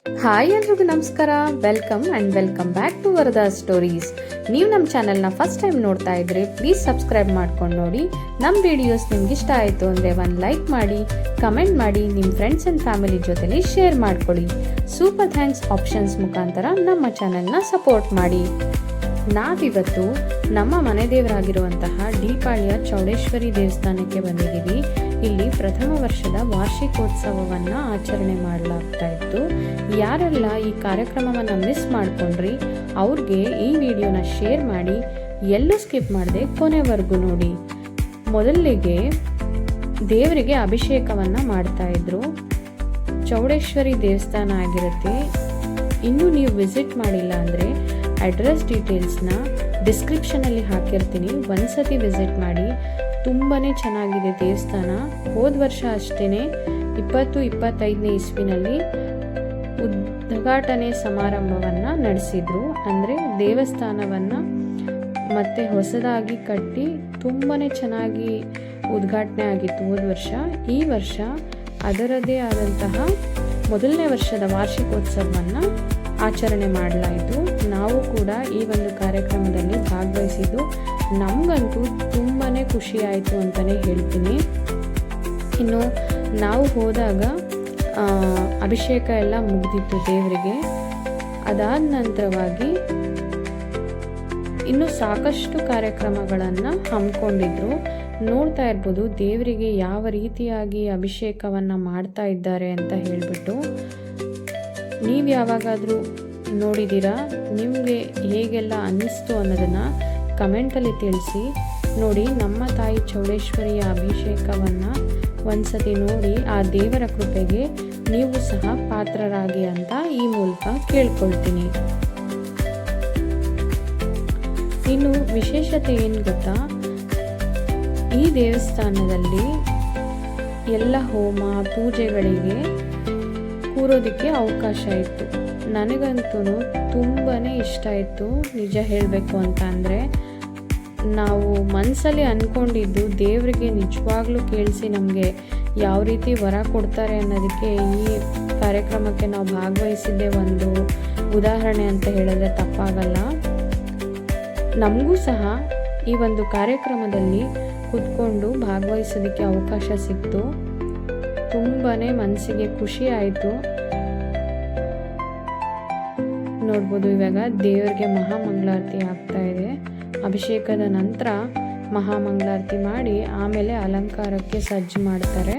Hi ಎಲ್ರಿಗೂ ನಮಸ್ಕಾರ. Welcome back to Varada stories. ನೀವು ನಮ್ಮ ಚಾನೆಲ್ನ ಫಸ್ಟ್ ಟೈಮ್ ನೋಡ್ತಾ ಇದ್ರೆ ಪ್ಲೀಸ್ ಸಬ್ಸ್ಕ್ರೈಬ್ ಮಾಡ್ಕೊಂಡು ನೋಡಿ. ನಮ್ಮ ವಿಡಿಯೋಸ್ ನಿಮ್ಗೆ ಇಷ್ಟ ಆಯಿತು ಅಂದರೆ ಒಂದು ಲೈಕ್ ಮಾಡಿ, ಕಮೆಂಟ್ ಮಾಡಿ, ನಿಮ್ಮ ಫ್ರೆಂಡ್ಸ್ ಆ್ಯಂಡ್ ಫ್ಯಾಮಿಲಿ ಜೊತೆಲಿ ಶೇರ್ ಮಾಡ್ಕೊಳ್ಳಿ. ಸೂಪರ್ ಥ್ಯಾಂಕ್ಸ್ ಆಪ್ಷನ್ಸ್ ಮುಖಾಂತರ ನಮ್ಮ ಚಾನೆಲ್ನ ಸಪೋರ್ಟ್ ಮಾಡಿ. ನಾವಿವತ್ತು ನಮ್ಮ ಮನೆ ದೇವರಾಗಿರುವಂತಹ ಡಿಪಾಳ್ಯ ಚೌಡೇಶ್ವರಿ ದೇವಸ್ಥಾನಕ್ಕೆ ಬಂದಿದ್ದೀವಿ. ಇಲ್ಲಿ ಪ್ರಥಮ ವರ್ಷದ ವಾರ್ಷಿಕೋತ್ಸವವನ್ನು ಆಚರಣೆ ಮಾಡಲಾಗ್ತಾ ಇತ್ತು. ಯಾರೆಲ್ಲ ಈ ಕಾರ್ಯಕ್ರಮವನ್ನು ಮಿಸ್ ಮಾಡ್ಕೊಂಡ್ರಿ ಅವ್ರಿಗೆ ಈ ವಿಡಿಯೋನ ಶೇರ್ ಮಾಡಿ, ಎಲ್ಲೂ ಸ್ಕಿಪ್ ಮಾಡದೆ ಕೊನೆವರೆಗೂ ನೋಡಿ. ಮೊದಲಿಗೆ ದೇವರಿಗೆ ಅಭಿಷೇಕವನ್ನು ಮಾಡ್ತಾ ಇದ್ರು. ಚೌಡೇಶ್ವರಿ ದೇವಸ್ಥಾನ ಆಗಿರುತ್ತೆ. ಇನ್ನೂ ನೀವು ವಿಸಿಟ್ ಮಾಡಿಲ್ಲ ಅಂದರೆ ಅಡ್ರೆಸ್ ಡೀಟೇಲ್ಸ್ನ ಡಿಸ್ಕ್ರಿಪ್ಷನಲ್ಲಿ ಹಾಕಿರ್ತೀನಿ. ಒಂದ್ಸತಿ ವಿಸಿಟ್ ಮಾಡಿ. ತುಂಬಾ ಚೆನ್ನಾಗಿದೆ ದೇವಸ್ಥಾನ. ಹೋದ ವರ್ಷ ಅಷ್ಟೇ 2025ನೇ ಇಸ್ವಿನಲ್ಲಿ ಉದ್ಘಾಟನೆ ಸಮಾರಂಭವನ್ನು ನಡೆಸಿದ್ರು. ಅಂದರೆ ದೇವಸ್ಥಾನವನ್ನು ಮತ್ತೆ ಹೊಸದಾಗಿ ಕಟ್ಟಿ ತುಂಬಾ ಚೆನ್ನಾಗಿ ಉದ್ಘಾಟನೆ ಆಗಿತ್ತು ಹೋದ ವರ್ಷ. ಈ ವರ್ಷ ಅದರದೇ ಆದಂತಹ ಮೊದಲನೇ ವರ್ಷದ ವಾರ್ಷಿಕೋತ್ಸವವನ್ನು ಆಚರಣೆ ಮಾಡಲಾಯಿತು. ನಾವು ಕೂಡ ಈ ಒಂದು ಕಾರ್ಯಕ್ರಮದಲ್ಲಿ ಭಾಗವಹಿಸಿದ್ದು ನಮಗಂತೂ ತುಂಬಾ ಖುಷಿ ಆಯಿತು ಅಂತಲೇ ಹೇಳ್ತೀನಿ. ಇನ್ನು ನಾವು ಹೋದಾಗ ಅಭಿಷೇಕ ಎಲ್ಲ ಮುಗಿದಿತ್ತು ದೇವರಿಗೆ. ಅದಾದ ನಂತರವಾಗಿ ಇನ್ನು ಸಾಕಷ್ಟು ಕಾರ್ಯಕ್ರಮಗಳನ್ನು ಹಮ್ಮಿಕೊಂಡಿದ್ರು. ನೋಡ್ತಾ ಇರ್ಬೋದು ದೇವರಿಗೆ ಯಾವ ರೀತಿಯಾಗಿ ಅಭಿಷೇಕವನ್ನು ಮಾಡ್ತಾ ಇದ್ದಾರೆ ಅಂತ ಹೇಳಿಬಿಟ್ಟು. ನೀವು ಯಾವಾಗಾದರೂ ನೋಡಿದ್ದೀರಾ? ನಿಮಗೆ ಹೇಗೆಲ್ಲ ಅನ್ನಿಸ್ತು ಅನ್ನೋದನ್ನು ಕಮೆಂಟಲ್ಲಿ ತಿಳಿಸಿ. ನೋಡಿ, ನಮ್ಮ ತಾಯಿ ಚೌಡೇಶ್ವರಿಯ ಅಭಿಷೇಕವನ್ನು ಒಂದ್ಸತಿ ನೋಡಿ ಆ ದೇವರ ಕೃಪೆಗೆ ನೀವು ಸಹ ಪಾತ್ರರಾಗಿ ಅಂತ ಈ ಮೂಲಕ ಕೇಳ್ಕೊಳ್ತೀನಿ. ಇನ್ನು ವಿಶೇಷತೆ ಏನು ಗೊತ್ತಾ? ಈ ದೇವಸ್ಥಾನದಲ್ಲಿ ಎಲ್ಲ ಹೋಮ ಪೂಜೆಗಳಿಗೆ ಕೂರೋದಕ್ಕೆ ಅವಕಾಶ ಇತ್ತು. ನನಗಂತೂ ತುಂಬಾ ಇಷ್ಟ ಆಯಿತು ನಿಜ ಹೇಳಬೇಕು ಅಂತ. ಅಂದರೆ ನಾವು ಮನಸ್ಸಲ್ಲಿ ಅಂದ್ಕೊಂಡಿದ್ದು ದೇವರಿಗೆ ನಿಜವಾಗ್ಲೂ ಕೇಳಿಸಿ ನಮಗೆ ಯಾವ ರೀತಿ ವರ ಕೊಡ್ತಾರೆ ಅನ್ನೋದಕ್ಕೆ ಈ ಕಾರ್ಯಕ್ರಮಕ್ಕೆ ನಾವು ಭಾಗವಹಿಸಿದ್ದೇ ಒಂದು ಉದಾಹರಣೆ ಅಂತ ಹೇಳಿದ್ರೆ ತಪ್ಪಾಗಲ್ಲ. ನಮಗೂ ಸಹ ಈ ಒಂದು ಕಾರ್ಯಕ್ರಮದಲ್ಲಿ ಕೂತ್ಕೊಂಡು ಭಾಗವಹಿಸೋದಕ್ಕೆ ಅವಕಾಶ ಸಿಕ್ತು. ತುಂಬಾ ಮನಸ್ಸಿಗೆ ಖುಷಿ ಆಯಿತು. ನೋಡ್ಬೋದು, ಇವಾಗ ದೇವರಿಗೆ ಮಹಾಮಂಗಳಾರತಿ ಆಗ್ತಾ ಇದೆ. ಅಭಿಷೇಕದ ನಂತರ ಮಹಾಮಂಗಳಾರತಿ ಮಾಡಿ ಆಮೇಲೆ ಅಲಂಕಾರಕ್ಕೆ ಸಜ್ಜು ಮಾಡ್ತಾರೆ.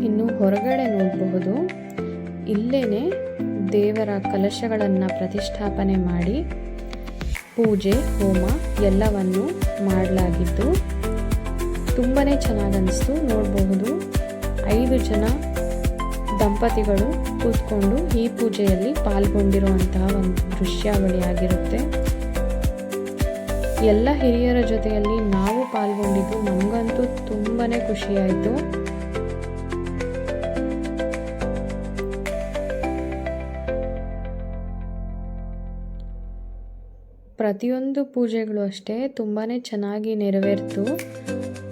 ಇನ್ನು ಹೊರಗಡೆ ನೋಡಬಹುದು, ಇಲ್ಲೇನೆ ದೇವರ ಕಲಶಗಳನ್ನು ಪ್ರತಿಷ್ಠಾಪನೆ ಮಾಡಿ ಪೂಜೆ ಹೋಮ ಎಲ್ಲವನ್ನು ಮಾಡಲಾಗಿದ್ದು ತುಂಬಾ ಚೆನ್ನಾಗಿ ಅನಿಸ್ತು. ನೋಡಬಹುದು 5 ಜನ ದಂಪತಿಗಳು ಕೂತ್ಕೊಂಡು ಈ ಪೂಜೆಯಲ್ಲಿ ಪಾಲ್ಗೊಂಡಿರುವಂತಹ ಒಂದು ದೃಶ್ಯಾವಳಿಯಾಗಿರುತ್ತೆ. ಎಲ್ಲ ಹಿರಿಯರ ಜೊತೆಯಲ್ಲಿ ನಾವು ಪಾಲ್ಗೊಂಡಿದ್ದು ನಮಗಂತೂ ತುಂಬಾ ಖುಷಿಯಾಯಿತು. ಪ್ರತಿಯೊಂದು ಪೂಜೆಗಳು ಅಷ್ಟೇ ತುಂಬಾ ಚೆನ್ನಾಗಿ ನೆರವೇರಿತು.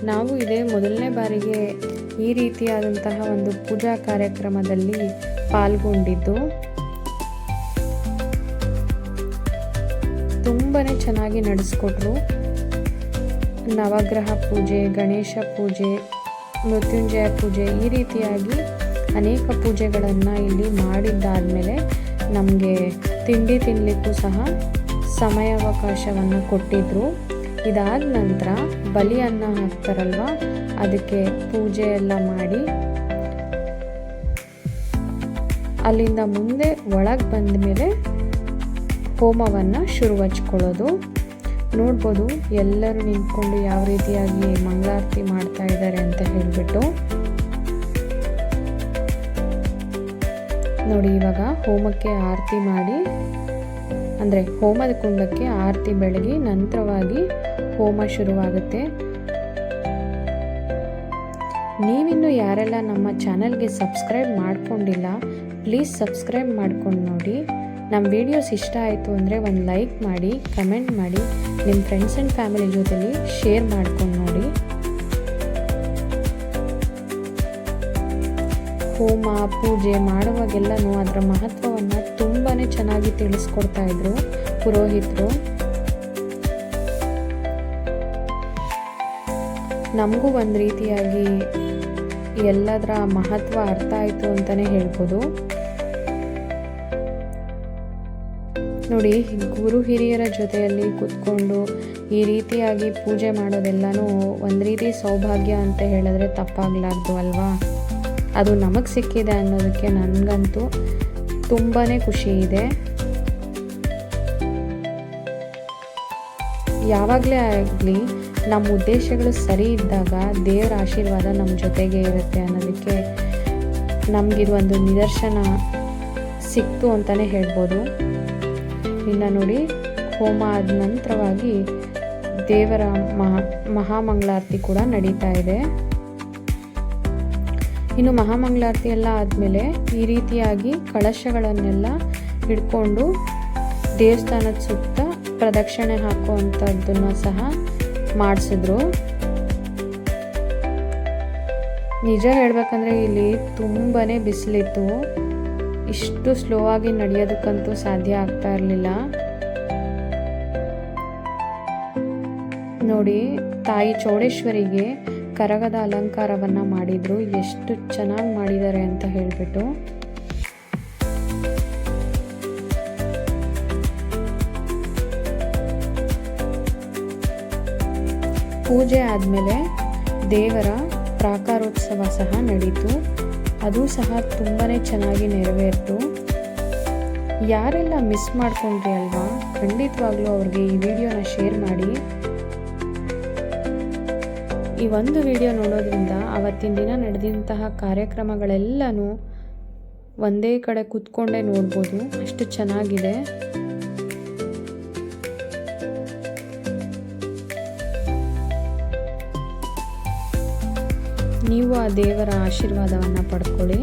ನಾವು ಇದೇ ಮೊದಲನೇ ಬಾರಿಗೆ ಈ ರೀತಿಯಾದಂತಹ ಒಂದು ಪೂಜಾ ಕಾರ್ಯಕ್ರಮದಲ್ಲಿ ಪಾಲ್ಗೊಂಡಿದ್ದು. ತುಂಬಾ ಚೆನ್ನಾಗಿ ನಡೆಸ್ಕೊಟ್ರು. ನವಗ್ರಹ ಪೂಜೆ, ಗಣೇಶ ಪೂಜೆ, ಮೃತ್ಯುಂಜಯ ಪೂಜೆ, ಈ ರೀತಿಯಾಗಿ ಅನೇಕ ಪೂಜೆಗಳನ್ನು ಇಲ್ಲಿ ಮಾಡಿದ್ದಾದಮೇಲೆ ನಮಗೆ ತಿಂಡಿ ತಿನ್ನಲಿಕ್ಕೂ ಸಹ ಸಮಯಾವಕಾಶವನ್ನು ಕೊಟ್ಟಿದ್ದರು. ಇದಾದ ನಂತರ ಬಲಿಯನ್ನು ಹಾಕ್ತಾರಲ್ವ, ಅದಕ್ಕೆ ಪೂಜೆ ಎಲ್ಲ ಮಾಡಿ ಅಲ್ಲಿಂದ ಮುಂದೆ ಒಳಗೆ ಬಂದ ಮೇಲೆ ಹೋಮವನ್ನು ಶುರು ಹಚ್ಕೊಳ್ಳೋದು. ನೋಡ್ಬೋದು ಎಲ್ಲರೂ ನಿಂತ್ಕೊಂಡು ಯಾವ ರೀತಿಯಾಗಿ ಮಂಗಳಾರತಿ ಮಾಡ್ತಾ ಇದ್ದಾರೆ ಅಂತ ಹೇಳಿಬಿಟ್ಟು. ನೋಡಿ, ಇವಾಗ ಹೋಮಕ್ಕೆ ಆರತಿ ಮಾಡಿ ಅಂದರೆ ಹೋಮದ ಕುಂಡಕ್ಕೆ ಆರತಿ ಬೆಳಗಿ ನಂತರವಾಗಿ ಹೋಮ ಶುರುವಾಗುತ್ತೆ. ನೀವಿನ್ನೂ ಯಾರೆಲ್ಲ ನಮ್ಮ ಚಾನಲ್ಗೆ ಸಬ್ಸ್ಕ್ರೈಬ್ ಮಾಡ್ಕೊಂಡಿಲ್ಲ, ಪ್ಲೀಸ್ ಸಬ್ಸ್ಕ್ರೈಬ್ ಮಾಡ್ಕೊಂಡು ನೋಡಿ. ನಮ್ಮ ವಿಡಿಯೋಸ್ ಇಷ್ಟ ಆಯಿತು ಅಂದರೆ ಒಂದು ಲೈಕ್ ಮಾಡಿ, ಕಮೆಂಟ್ ಮಾಡಿ, ನಿಮ್ಮ ಫ್ರೆಂಡ್ಸ್ ಆ್ಯಂಡ್ ಫ್ಯಾಮಿಲಿ ಜೊತೆಲಿ ಶೇರ್ ಮಾಡ್ಕೊಂಡು ನೋಡಿ. ಹೋಮ ಪೂಜೆ ಮಾಡುವಾಗೆಲ್ಲನೂ ಅದರ ಮಹತ್ವವನ್ನು ತುಂಬಾ ಚೆನ್ನಾಗಿ ತಿಳಿಸ್ಕೊಡ್ತಾ ಇದ್ರು ಪುರೋಹಿತರು. ನಮಗೂ ಒಂದು ರೀತಿಯಾಗಿ ಎಲ್ಲದರ ಮಹತ್ವ ಅರ್ಥ ಆಯಿತು ಅಂತಲೇ ಹೇಳ್ಬೋದು. ನೋಡಿ, ಗುರು ಹಿರಿಯರ ಜೊತೆಯಲ್ಲಿ ಕೂತ್ಕೊಂಡು ಈ ರೀತಿಯಾಗಿ ಪೂಜೆ ಮಾಡೋದೆಲ್ಲನೂ ಒಂದು ರೀತಿ ಸೌಭಾಗ್ಯ ಅಂತ ಹೇಳಿದ್ರೆ ತಪ್ಪಾಗಲಾರ್ದು ಅಲ್ವಾ. ಅದು ನಮಗೆ ಸಿಕ್ಕಿದೆ ಅನ್ನೋದಕ್ಕೆ ನನಗಂತೂ ತುಂಬಾ ಖುಷಿ ಇದೆ. ಯಾವಾಗಲೇ ಆಗಲಿ ನಮ್ಮ ಉದ್ದೇಶಗಳು ಸರಿ ಇದ್ದಾಗ ದೇವರ ಆಶೀರ್ವಾದ ನಮ್ಮ ಜೊತೆಗೆ ಇರುತ್ತೆ ಅನ್ನೋದಕ್ಕೆ ನಮಗಿದು ಒಂದು ನಿದರ್ಶನ ಸಿಕ್ತು ಅಂತಲೇ ಹೇಳ್ಬೋದು. ಇನ್ನು ನೋಡಿ, ಹೋಮ ಆದ ನಂತರವಾಗಿ ದೇವರ ಮಹಾಮಂಗಳಾರತಿ ಕೂಡ ನಡೀತಾ ಇದೆ. ಇನ್ನು ಮಹಾಮಂಗಳಾರತಿ ಎಲ್ಲ ಆದಮೇಲೆ ಈ ರೀತಿಯಾಗಿ ಕಳಶಗಳನ್ನೆಲ್ಲ ಹಿಡ್ಕೊಂಡು ದೇವಸ್ಥಾನದ ಸುತ್ತ ಪ್ರದಕ್ಷಿಣೆ ಹಾಕುವಂಥದ್ದನ್ನು ಸಹ ಮಾಡಿಸಿದ್ರು. ನಿಜ ಹೇಳಬೇಕಂದ್ರೆ ಇಲ್ಲಿ ತುಂಬಾ ಬಿಸಿಲಿತ್ತು. ಇಷ್ಟು ಸ್ಲೋ ಆಗಿ ನಡೆಯೋದಕ್ಕಂತೂ ಸಾಧ್ಯ ಆಗ್ತಾ ಇರಲಿಲ್ಲ. ನೋಡಿ, ತಾಯಿ ಚೌಡೇಶ್ವರಿಗೆ ಕರಗದ ಅಲಂಕಾರವನ್ನು ಮಾಡಿದ್ರು. ಎಷ್ಟು ಚೆನ್ನಾಗಿ ಮಾಡಿದ್ದಾರೆ ಅಂತ ಹೇಳಿಬಿಟ್ಟು. ಪೂಜೆ ಆದಮೇಲೆ ದೇವರ ಪ್ರಾಕಾರೋತ್ಸವ ಸಹ ನಡೀತು. ಅದು ಸಹ ತುಂಬಾ ಚೆನ್ನಾಗಿ ನೆರವೇರಿತು. ಯಾರೆಲ್ಲ ಮಿಸ್ ಮಾಡ್ಕೊಂಡ್ರಿ ಅಲ್ವಾ, ಖಂಡಿತವಾಗ್ಲೂ ಅವ್ರಿಗೆ ಈ ವಿಡಿಯೋನ ಶೇರ್ ಮಾಡಿ. ಈ ಒಂದು ವಿಡಿಯೋ ನೋಡೋದ್ರಿಂದ ಅವತ್ತಿನ ದಿನ ನಡೆದಂತಹ ಕಾರ್ಯಕ್ರಮಗಳೆಲ್ಲನೂ ಒಂದೇ ಕಡೆ ಕೂತ್ಕೊಂಡೇ ನೋಡ್ಬೋದು, ಅಷ್ಟು ಚೆನ್ನಾಗಿದೆ. ನೀವು ಆ ದೇವರ ಆಶೀರ್ವಾದವನ್ನು ಪಡ್ಕೊಳ್ಳಿ.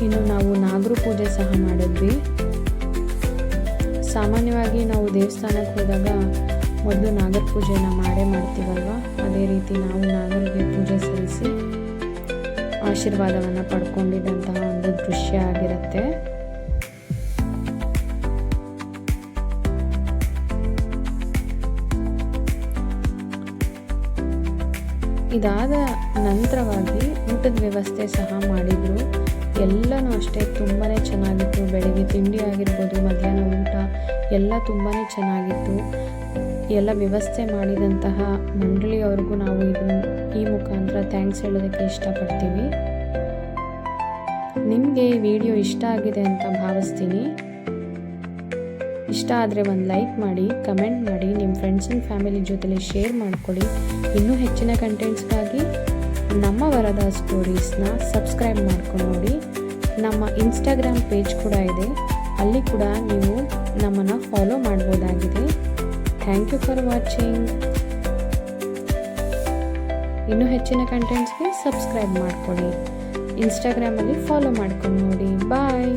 ಇನ್ನು ನಾವು ನಾಗರ ಪೂಜೆ ಸಹ ಮಾಡಿದ್ವಿ. ಸಾಮಾನ್ಯವಾಗಿ ನಾವು ದೇವಸ್ಥಾನಕ್ಕೆ ಹೋದಾಗ ಮೊದಲು ನಾಗರ ಪೂಜೆನ ಮಾಡ್ತೀವಲ್ವ, ಅದೇ ರೀತಿ ನಾವು ನಾಗರಿಗೆ ಪೂಜೆ ಸಲ್ಲಿಸಿ ಆಶೀರ್ವಾದವನ್ನು ಪಡ್ಕೊಂಡಿದ್ದಂತಹ ಒಂದು ದೃಶ್ಯ ಆಗಿರುತ್ತೆ. ಇದಾದ ನಂತರವಾಗಿ ಊಟದ ವ್ಯವಸ್ಥೆ ಸಹ ಮಾಡಿದರು. ಎಲ್ಲನೂ ಅಷ್ಟೇ ತುಂಬಾ ಚೆನ್ನಾಗಿತ್ತು. ಬೆಳಗ್ಗೆ ತಿಂಡಿ ಆಗಿರ್ಬೋದು, ಮಧ್ಯಾಹ್ನ ಊಟ ಎಲ್ಲ ತುಂಬಾ ಚೆನ್ನಾಗಿತ್ತು. ಎಲ್ಲ ವ್ಯವಸ್ಥೆ ಮಾಡಿದಂತಹ ಮಂಡಳಿಯವ್ರಿಗೂ ನಾವು ಈ ಮುಖಾಂತರ ಥ್ಯಾಂಕ್ಸ್ ಹೇಳೋದಕ್ಕೆ ಇಷ್ಟಪಡ್ತೀವಿ. ನಿಮಗೆ ಈ ವಿಡಿಯೋ ಇಷ್ಟ ಆಗಿದೆ ಅಂತ ಭಾವಿಸ್ತೀನಿ. ಇಷ್ಟ ಆದರೆ ಒಂದು ಲೈಕ್ ಮಾಡಿ, ಕಮೆಂಟ್ ಮಾಡಿ, ನಿಮ್ಮ ಫ್ರೆಂಡ್ಸ್ ಆ್ಯಂಡ್ ಫ್ಯಾಮಿಲಿ ಜೊತೆಲಿ ಶೇರ್ ಮಾಡ್ಕೊಳ್ಳಿ. ಇನ್ನೂ ಹೆಚ್ಚಿನ ಕಂಟೆಂಟ್ಸ್ಗಾಗಿ ನಮ್ಮ ವರದಾ ಸ್ಟೋರೀಸ್ನ ಸಬ್ಸ್ಕ್ರೈಬ್ ಮಾಡ್ಕೊಂಡು ನೋಡಿ. ನಮ್ಮ ಇನ್ಸ್ಟಾಗ್ರಾಮ್ ಪೇಜ್ ಕೂಡ ಇದೆ, ಅಲ್ಲಿ ಕೂಡ ನೀವು ನಮ್ಮನ್ನು ಫಾಲೋ ಮಾಡ್ಬೋದಾಗಿದೆ. Thank you for watching. ಇನ್ನೂ ಹೆಚ್ಚಿನ ಕಂಟೆಂಟ್ಸ್ಗೆ ಸಬ್ಸ್ಕ್ರೈಬ್ ಮಾಡ್ಕೊಳ್ಳಿ. ಇನ್ಸ್ಟಾಗ್ರಾಮಲ್ಲಿ ಫಾಲೋ ಮಾಡ್ಕೊಂಡು ನೋಡಿ. ಬಾಯ್.